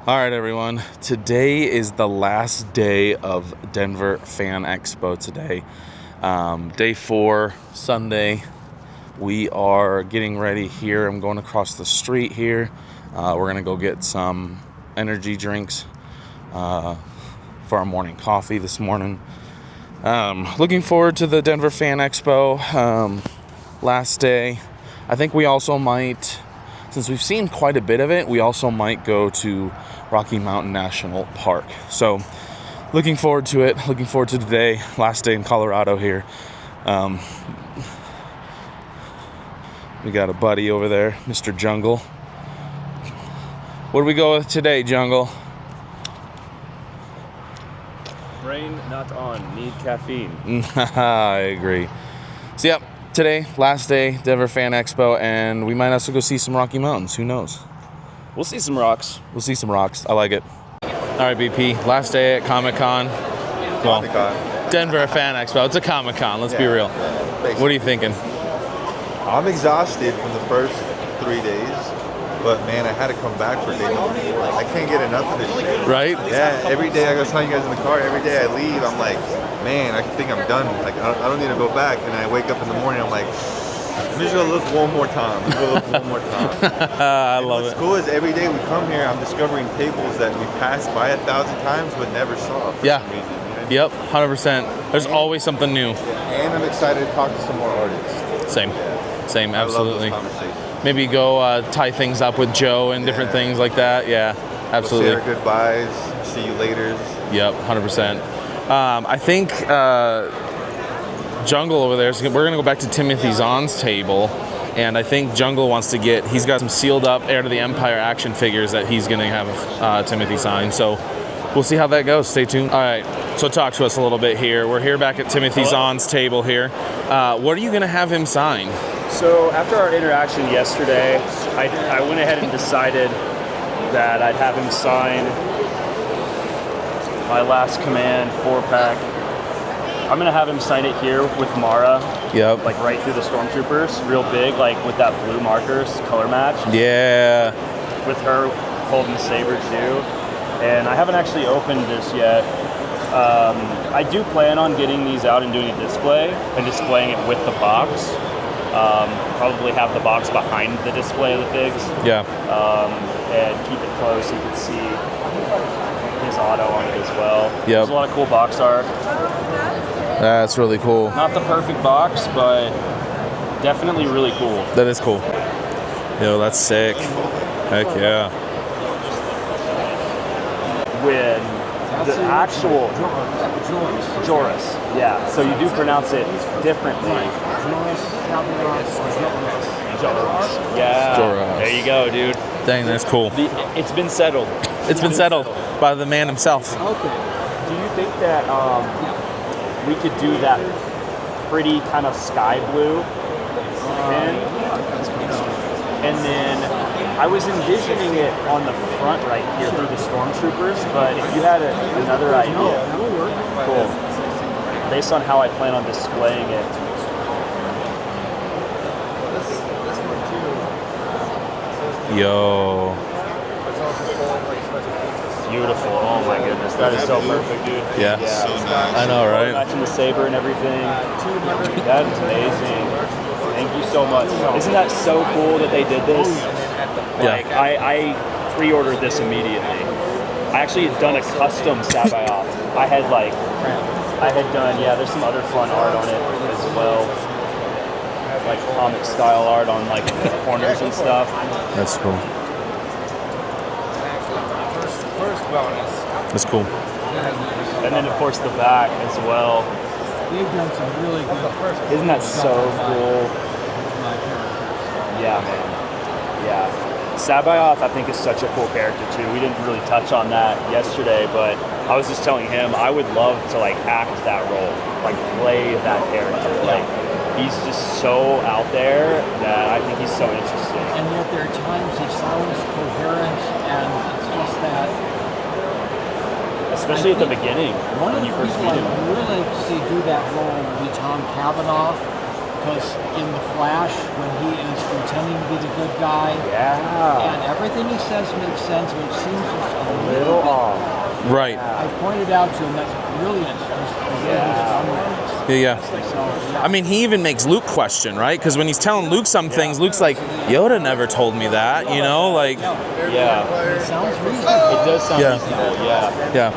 All right, everyone. Today is the last day of Denver Fan Expo today. Day 4, Sunday. We are getting ready here. I'm going across the street here. We're going to go get some energy drinks for our morning coffee this morning. Looking forward to the Denver Fan Expo. Last day. I think we also might, since we've seen quite a bit of it, we also might go to Rocky Mountain National Park. So looking forward to it. Looking forward to today. Last day in Colorado here. We got a buddy over there, Mr. Jungle. What do we go with today, Jungle? Brain not on, need caffeine. I agree. So yep, today, last day, Denver Fan Expo, and we might also go see some Rocky Mountains. Who knows? We'll see some rocks. We'll see some rocks. I like it. All right, BP. Last day at Comic-Con. Well, Denver Fan Expo. It's a Comic-Con. Let's be real. What are you thinking? I'm exhausted from the first 3 days, but man, I had to come back for day number 4. I can't get enough of this shit. Right? Yeah, every day I go telling you guys in the car, every day I leave, I'm like, man, I think I'm done. Like, I don't need to go back. And I wake up in the morning, I'm like, let me just go look one more time. I love it. What's cool is every day we come here, I'm discovering tables that we passed by 1,000 times but never saw. Yeah. Yep, 100%. There's always something new. And I'm excited to talk to some more artists. Same. Same, absolutely. I love those conversations. Maybe go tie things up with Joe and different things like that. Yeah, absolutely. We'll say our goodbyes. See you later. Yep, 100%. I think Jungle over there, we're going to go back to Timothy Zahn's table. And I think Jungle wants to he's got some sealed up Heir to the Empire action figures that he's going to have Timothy sign. So we'll see how that goes. Stay tuned. All right, so talk to us a little bit here. We're here back at Timothy Zahn's table here. What are you going to have him sign? So after our interaction yesterday, I went ahead and decided that I'd have him sign my Last Command 4-pack. I'm going to have him sign it here with Mara. Yep. Like right through the Stormtroopers, real big, like with that blue markers, color match. Yeah. With her holding the saber too. And I haven't actually opened this yet. I do plan on getting these out and doing a display and displaying it with the box. Probably have the box behind the display of the figs. Yeah. And keep it close so you can see his auto on it as well. Yep. There's a lot of cool box art. That's really cool. Not the perfect box, but definitely really cool. That is cool. Yo, that's sick. Heck yeah. When the actual Joris, yeah. So you do pronounce it differently. Joris. Yeah. Joris. There you go, dude. Dang, that's cool. It's been settled. It's been settled by the man himself. Okay. Do you think that we could do that pretty kind of sky blue pin? And then I was envisioning it on the front right here through the Stormtroopers, but if you had another idea, cool. Based on how I plan on displaying it. Yo. Beautiful. Oh my goodness. That is so perfect, dude. Yeah. So nice. I know, right? Matching the saber and everything. That is amazing. Thank you so much. Isn't that so cool that they did this? Like, I pre-ordered this immediately. I actually had done a custom Sabayoth. I had done, there's some other fun art on it as well. Like comic style art on like the corners and stuff. That's cool. First bonus. That's cool. And then of course the back as well. They've done some really good. Isn't that so cool? Yeah, man. Yeah. Sabayoth, I think, is such a cool character too. We didn't really touch on that yesterday, but I was just telling him I would love to like act that role, like play that character. Like he's just so out there that I think he's so interesting. And yet there are times he sounds coherent, and it's just that. Especially at the beginning One of when the you first people meet him. I really like to see do that role would be Tom Cavanaugh, because in the Flash, when he is pretending to be the good guy, and everything he says makes sense, but it seems just a little bit off. Right. I pointed out to him that's brilliant. Yeah. So, I mean, he even makes Luke question, right? Because when he's telling Luke some things, Luke's like, Yoda never told me that, you know? Like, it sounds reasonable. It does sound reasonable, yeah.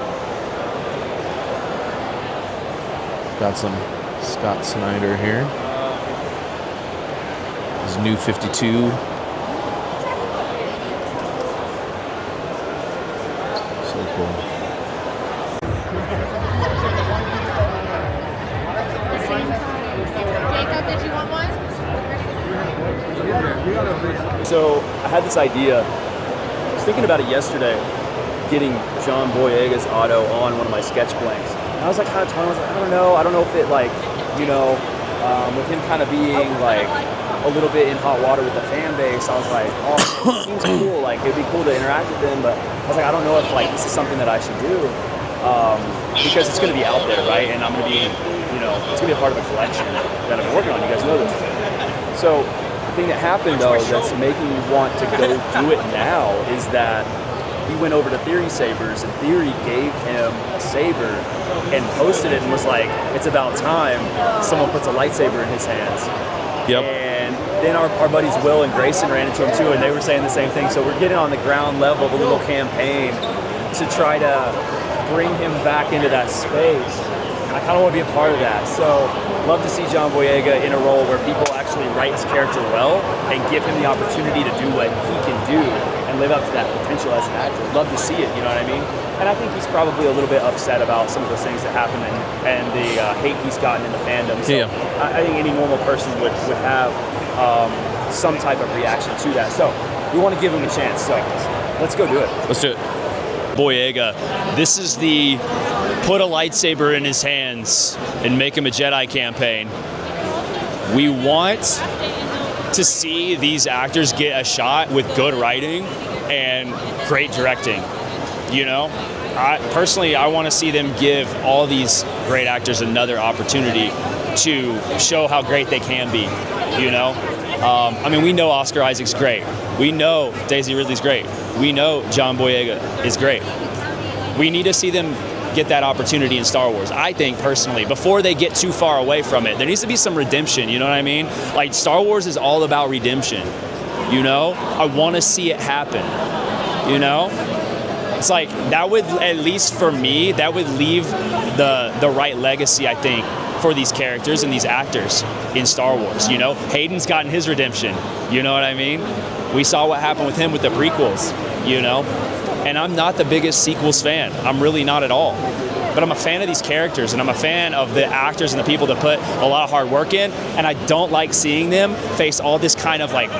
Got some Scott Snyder here. His new 52. So cool. Jacob, did you want one? So I had this idea. I was thinking about it yesterday, getting John Boyega's auto on one of my sketch blanks. And I was like kind of torn. I was like, I don't know if it like, with him kind of being like a little bit in hot water with the fan base, I was like, it seems cool. Like it'd be cool to interact with him, but I was like, I don't know if like this is something that I should do because it's going to be out there, right? And I'm going to be, it's going to be a part of a collection that I've been working on. You guys know this. So the thing that happened though that's making me want to go do it now is that he went over to Theory Sabers and Theory gave him a saber and posted it and was like, it's about time someone puts a lightsaber in his hands. Yep. And then our buddies Will and Grayson ran into him too, and they were saying the same thing. So we're getting on the ground level of a little campaign to try to bring him back into that space. And I kind of want to be a part of that. So love to see John Boyega in a role where people actually write his character well and give him the opportunity to do what he can do and live up to that potential as an actor. Love to see it, you know what I mean? And I think he's probably a little bit upset about some of those things that happened and the hate he's gotten in the fandom. So I think any normal person would have some type of reaction to that. So we want to give him a chance. So let's go do it. Let's do it. Boyega, this is the put a lightsaber in his hands and make him a Jedi campaign. We want to see these actors get a shot with good writing and great directing. I want to see them give all these great actors another opportunity to show how great they can be. We know Oscar Isaac's great. We know Daisy Ridley's great. We know John Boyega is great. We need to see them get that opportunity in Star Wars. I think personally, before they get too far away from it, there needs to be some redemption. You know what I mean? Like Star Wars is all about redemption. I want to see it happen. It's like that would, at least for me, that would leave the right legacy, I think, for these characters and these actors in Star Wars. Hayden's gotten his redemption. You know what I mean? We saw what happened with him with the prequels. And I'm not the biggest sequels fan. I'm really not at all. But I'm a fan of these characters, and I'm a fan of the actors and the people that put a lot of hard work in, and I don't like seeing them face all this kind of like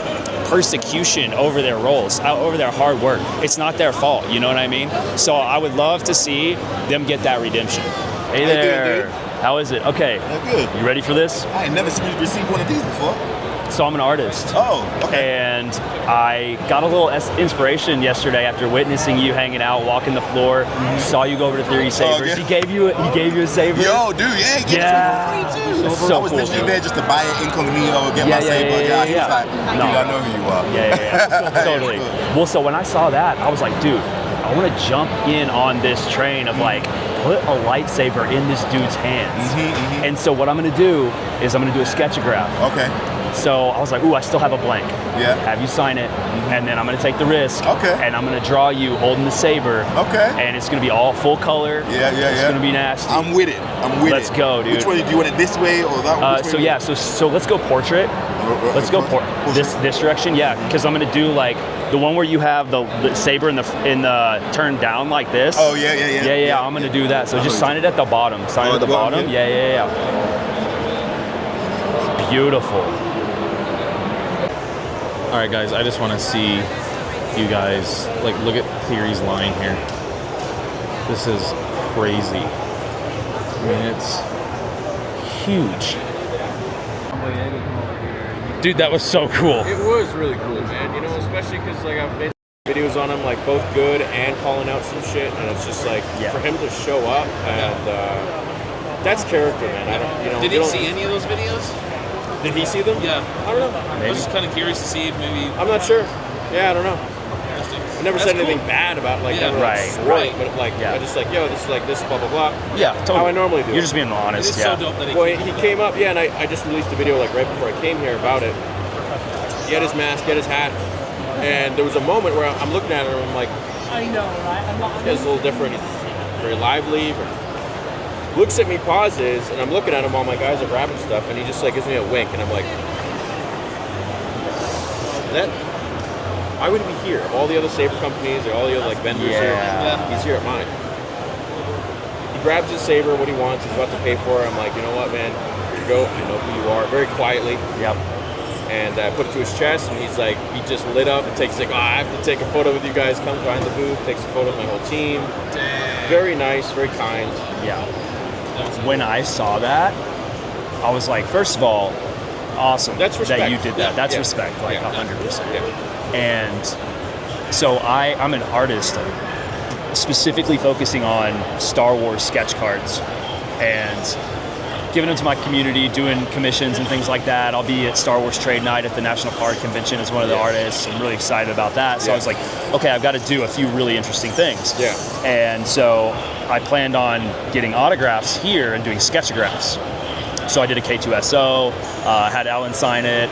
persecution over their roles, over their hard work. It's not their fault, you know what I mean? So I would love to see them get that redemption. Hey there. How is it? Okay. Good. You ready for this? I ain't never received one of these before. So I'm an artist. Oh, okay. And I got a little inspiration yesterday after witnessing you hanging out, walking the floor. Saw you go over to Theory Sabers. Okay. He gave you a saber. Yo, dude, yeah, he gave it to me for free too. So I was cool, literally dude. there just to buy it incognito, get my saber. He was like, dude, I know who you are. Yeah. Totally. Well, so when I saw that, I was like, dude, I want to jump in on this train of like, put a lightsaber in this dude's hands. And so what I'm going to do is I'm going to do a sketchograph. Okay. So I was like, ooh, I still have a blank. Yeah. Have you sign it, and then I'm going to take the risk. Okay. And I'm going to draw you holding the saber. Okay. And it's going to be all full color. Yeah. It's going to be nasty. I'm with it. Let's go, dude. Which way do you want it? This way or that way? So let's go portrait. Let's go this direction, because I'm going to do like the one where you have the saber in the turned down like this. Oh yeah. Yeah. I'm going to do that. So just sign it at the bottom. Sign it at the bottom. Yeah. It's beautiful. All right, guys, I just want to see you guys, like, look at Theory's line here. This is crazy. I mean, it's huge. Dude, that was so cool. It was really cool, man. Especially because like I've made videos on him, like both good and calling out some shit, and it's just like for him to show up and that's character, man. I don't, Did he see any of those videos? Did he see them? Yeah. I don't know. I was just kind of curious to see if maybe. I'm not sure. Yeah, I don't know. I never said anything cool. bad about like Yeah. never Right, swore right. it, but like Yeah. I just like, yo, this is like this, blah blah blah. Yeah, totally. How I normally do. You're it. just being honest. It's Yeah. so dope that Well, he came up, yeah, and I just released a video like right before I came here about it. He had his mask, he had his hat, and there was a moment where I'm looking at him and I'm like, I know, right? this guy's a little different. He's very lively. Looks at me, pauses, and I'm looking at him while my guys are grabbing stuff, and he just like gives me a wink, and I'm like, that. Why would he be here? Of all the other saber companies or all the other like vendors here, he's here at mine. He grabs his saber, what he wants, he's about to pay for it. I'm like, you know what, man? Here you go. I know who you are. Very quietly. Yep. And I put it to his chest, and he's like, he just lit up and takes like, oh, I have to take a photo with you guys. Comes behind the booth, takes a photo with my whole team. Very nice, very kind. Yeah. When I saw that, I was like, first of all, awesome That's respect. that you did that. Yeah. That's Yeah. respect, like Yeah. 100%. Yeah. And so I'm an artist, specifically focusing on Star Wars sketch cards and giving them to my community, doing commissions and things like that. I'll be at Star Wars Trade Night at the National Card Convention as one of the artists. I'm really excited about that. So I was like, okay, I've got to do a few really interesting things. Yeah. And so I planned on getting autographs here and doing sketchographs. So I did a K2SO, had Alan sign it.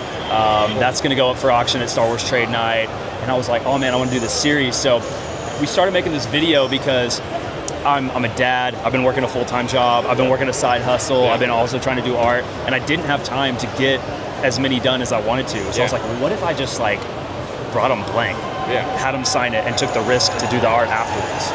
That's going to go up for auction at Star Wars Trade Night. And I was like, oh man, I want to do this series. So we started making this video because I'm a dad. I've been working a full-time job. I've been working a side hustle. I've been also trying to do art. And I didn't have time to get as many done as I wanted to. So I was like, well, what if I just like brought them blank, had them sign it, and took the risk to do the art afterwards?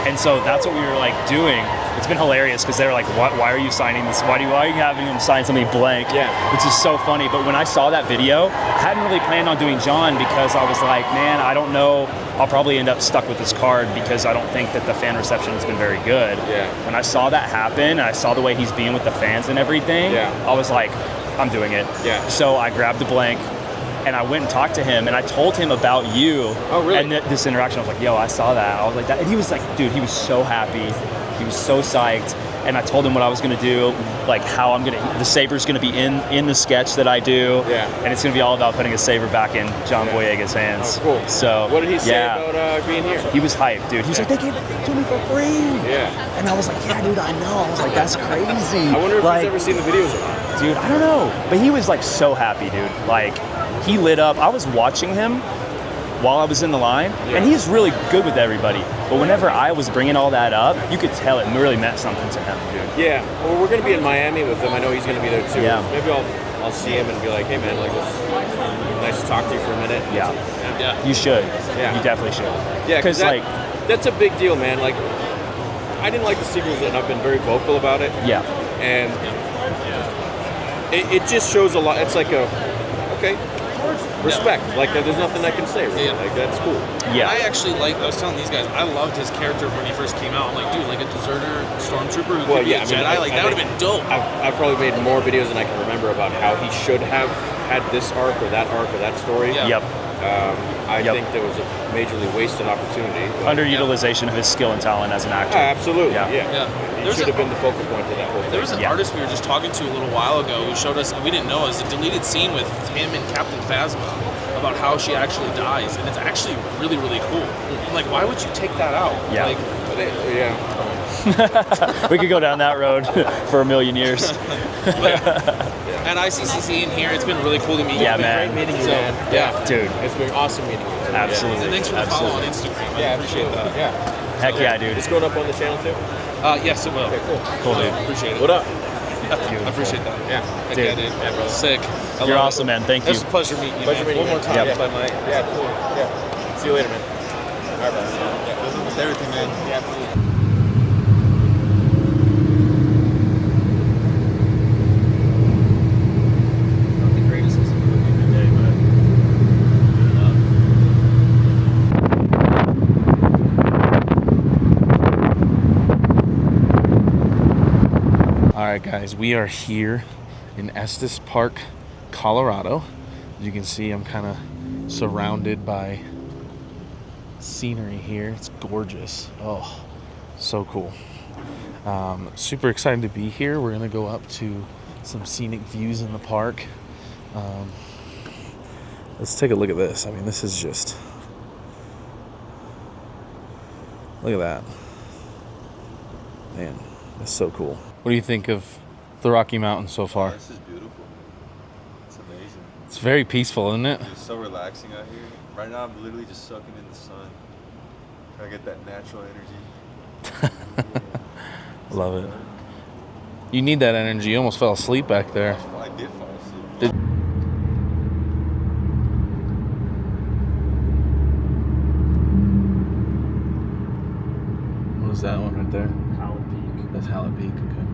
And so that's what we were like doing. It's been hilarious because they were like, why are you signing this? Why are you having them sign something blank? Yeah. Which is so funny. But when I saw that video, I hadn't really planned on doing John because I was like, man, I don't know. I'll probably end up stuck with this card because I don't think that the fan reception has been very good. Yeah. When I saw that happen, and I saw the way he's being with the fans and everything, I was like, I'm doing it. Yeah. So I grabbed the blank, and I went and talked to him, and I told him about you. Oh, really? And this interaction, I was like, yo, I saw that. I was like, that. And he was like, dude, he was so happy. He was so psyched. And I told him what I was going to do, like how the saber's going to be in the sketch that I do. Yeah. And it's going to be all about putting a saber back in John Boyega's hands. Oh, cool. So, what did he say about being here? He was hyped, dude. He was like, they gave it to me for free. Yeah. And I was like, yeah, dude, I know. I was like, that's crazy. I wonder if like, he's ever seen the videos or not. Dude, I don't know. But he was like so happy, dude. Like, he lit up. I was watching him while I was in the line, and he's really good with everybody. But whenever I was bringing all that up, you could tell it really meant something to him, dude. Yeah. Well, we're gonna be in Miami with him. I know he's gonna be there too. Yeah. Maybe I'll see him and be like, hey man, like, nice to talk to you for a minute. Yeah. Yeah. You should. Yeah. You definitely should. Yeah, Because that, like, that's a big deal, man. Like, I didn't like the sequels, and I've been very vocal about it. yeah. And it just shows a lot. It's like respect. Like, there's nothing I can say, really. Yeah. Like, that's cool. Yeah. I actually I was telling these guys, I loved his character when he first came out. I'm like, dude, like a deserter stormtrooper who could be a Jedi, that would have been dope. I've probably made more videos than I can remember about how he should have had this arc or that story. Yeah. Yep. I think there was a majorly wasted opportunity. Underutilization of his skill and talent as an actor. Absolutely. Yeah. He should have been the focal point of that whole thing. There was an artist we were just talking to a little while ago who showed us, we didn't know, it was a deleted scene with him and Captain Phasma about how she actually dies, and it's actually really, really cool. I'm like, why would you take that out? Yeah. Like, We could go down that road for a million years. at ICCC in here, it's been really cool to meet you. Yeah, It's been man. Great meeting you, So, man. yeah. Dude, It's been awesome meeting you. Too. absolutely. And thanks for the follow on Instagram. I appreciate that. Yeah. Heck yeah, dude. It's going up on the channel too? Yes, it will. Okay, cool. Cool, dude. Appreciate it. What up? I appreciate that. Yeah. Heck Dude. yeah, dude. Yeah, brother. Sick. I You're love awesome, it. man. Thank you. It's a pleasure meeting you. Pleasure man. meeting One you. more time, Yep. if I might. Yeah, cool. Yeah. See you later, man. All right, brother. Yeah. With everything, man. Yeah, absolutely. Not the greatest visibility today, but all right, guys, we are here in Estes Park, Colorado. As you can see, I'm kind of surrounded by scenery here. It's gorgeous. Oh, so cool. Super excited to be here. We're gonna go up to some scenic views in the park. Let's take a look at this. I mean, this is just, look at that. Man, that's so cool. What do you think of the Rocky Mountains so far? Oh, this is beautiful. It's amazing. It's very peaceful, isn't it? It's so relaxing out here. Right now, I'm literally just soaking in the sun. Trying to get that natural energy. Love it. You need that energy. You almost fell asleep back there. I did fall asleep. Did- What is that one right there? Howard Peak. That's Howard Peak. Okay.